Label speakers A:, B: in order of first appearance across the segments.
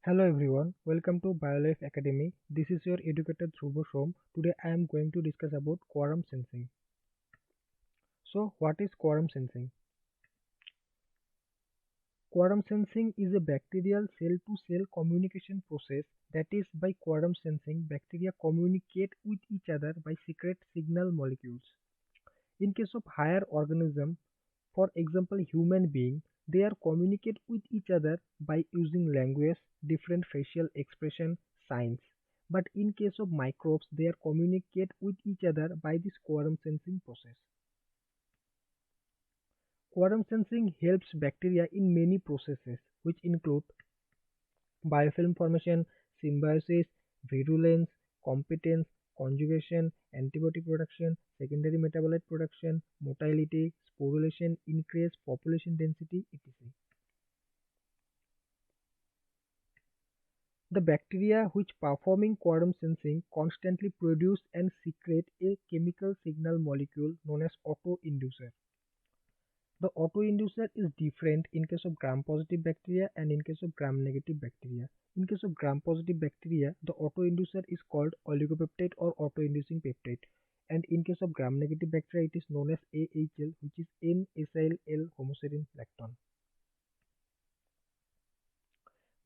A: Hello everyone, welcome to BioLife Academy. This is your educator Dhruva Som. Today I am going to discuss about quorum sensing. So, what is quorum sensing? Quorum sensing is a bacterial cell-to-cell communication process that is by quorum sensing, bacteria communicate with each other by secret signal molecules. In case of higher organism, for example human being, they are communicate with each other by using language, different facial expression, signs. But in case of microbes, they are communicate with each other by this quorum sensing process. Quorum sensing helps bacteria in many processes, which include biofilm formation, symbiosis, virulence, competence, conjugation, antibody production, secondary metabolite production, motility, sporulation, increase population density, etc. The bacteria which performing quorum sensing constantly produce and secrete a chemical signal molecule known as autoinducer. The autoinducer is different in case of gram-positive bacteria and in case of gram-negative bacteria. In case of gram-positive bacteria, the autoinducer is called oligopeptide or autoinducing peptide. And in case of gram-negative bacteria, it is known as AHL, which is N-acyl L-homoserine lactone.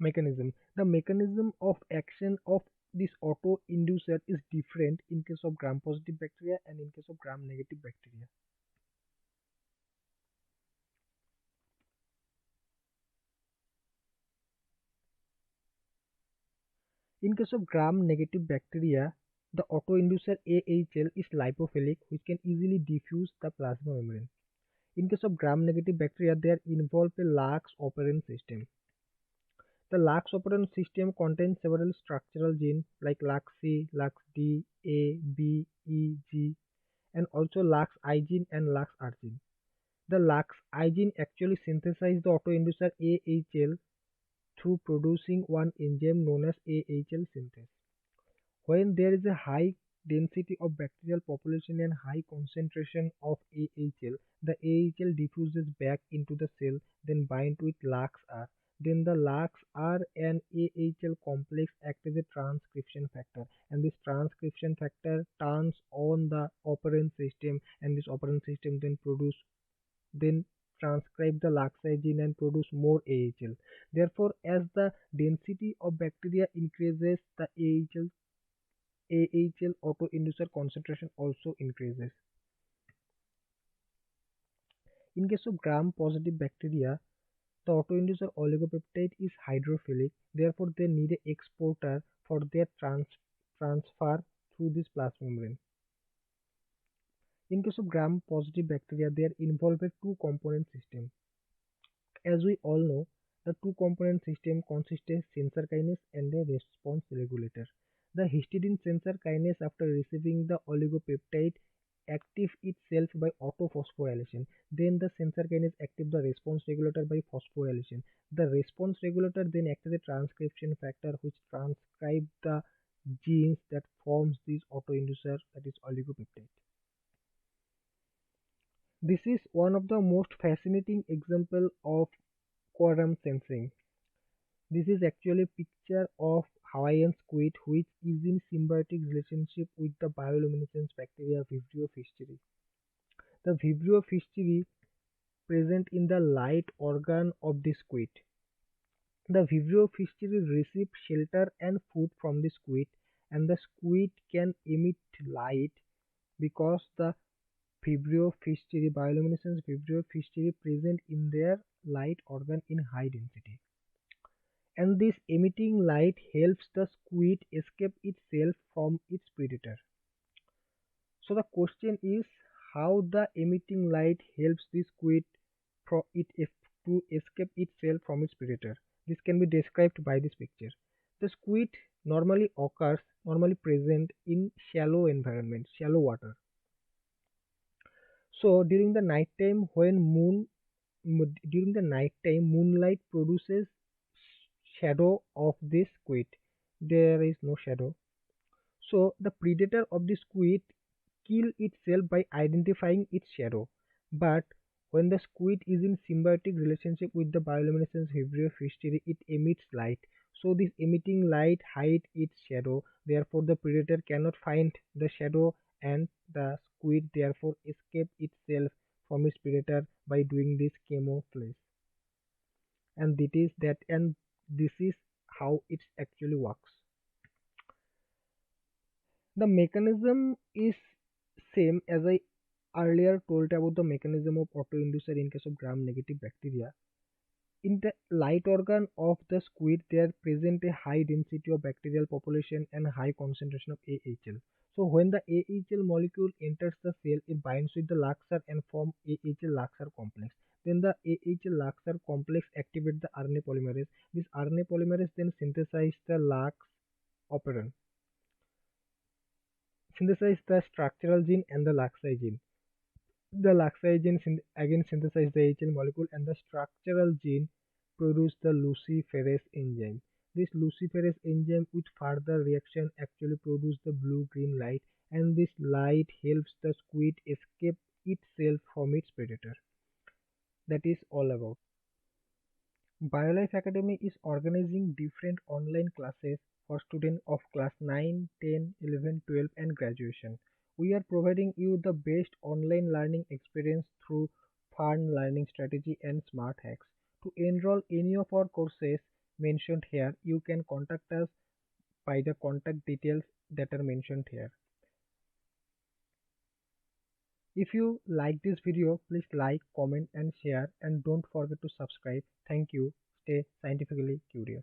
A: Mechanism. The mechanism of action of this autoinducer is different in case of gram-positive bacteria and in case of gram-negative bacteria. In case of gram-negative bacteria, the autoinducer AHL is lipophilic, which can easily diffuse the plasma membrane. In case of gram-negative bacteria, they are involved in Lux operand system. The Lux operand system contains several structural genes like LuxC, LuxD, A, B, E, G, and also LuxI gene and LuxR gene. The LuxI gene actually synthesizes the autoinducer AHL through producing one enzyme known as AHL synthase. When there is a high density of bacterial population and high concentration of AHL, the AHL diffuses back into the cell, then bind with LuxR. Then the LuxR and AHL complex act as a transcription factor, and this transcription factor turns on the operand system, and this operand system then transcribe the LuxI gene and produce more AHL. Therefore, as the density of bacteria increases, the AHL autoinducer concentration also increases. In case of gram-positive bacteria, the autoinducer oligopeptide is hydrophilic, therefore they need an exporter for their transfer through this plasma membrane. In case of gram-positive bacteria, they are involved in two-component system. As we all know, the two-component system consists of sensor kinase and a response regulator. The histidine sensor kinase, after receiving the oligopeptide, active itself by autophosphorylation. Then the sensor kinase active the response regulator by phosphorylation. The response regulator then acts as a transcription factor which transcribe the genes that forms this autoinducer, that is oligopeptide. This is one of the most fascinating example of quorum sensing. This is actually a picture of Hawaiian squid which is in symbiotic relationship with the bioluminescence bacteria Vibrio fischeri. The Vibrio fischeri present in the light organ of the squid. The Vibrio fischeri receive shelter and food from the squid, and the squid can emit light because the Vibrio fischeri bioluminescence Vibrio fischeri present in their light organ in high density. And this emitting light helps the squid escape itself from its predator. So the question is how the emitting light helps the squid to escape itself from its predator. This can be described by this picture. The squid normally present in shallow environment, shallow water. So during the night time moonlight produces shadow of this squid. There is no shadow. So the predator of the squid kill itself by identifying its shadow. But when the squid is in symbiotic relationship with the bioluminescence Vibrio fischeri, it emits light. So this emitting light hides its shadow, therefore the predator cannot find the shadow, and the squid therefore escape itself from its predator by doing this camouflage. And this is how it actually works. The mechanism is same as I earlier told about the mechanism of autoinducer in case of gram-negative bacteria. In the light organ of the squid, there present a high density of bacterial population and high concentration of AHL. So when the AHL molecule enters the cell, it binds with the Laxer and form AHL Laxer complex. Then the AHL Laxer complex activates the RNA polymerase. This RNA polymerase then synthesizes the Lax operon, synthesize the structural gene and the Laxi gene. The Laxi gene again synthesize the HL molecule, and the structural gene produce the luciferase enzyme. This luciferase enzyme with further reaction actually produce the blue-green light, and this light helps the squid escape itself from its predator. That is all about. BioLife Academy is organizing different online classes for students of class 9, 10, 11, 12 and graduation. We are providing you the best online learning experience through fun learning strategy and smart hacks. To enroll any of our courses mentioned here, you can contact us by the contact details that are mentioned here. If you like this video, please like, comment and share, and don't forget to subscribe. Thank you. Stay scientifically curious.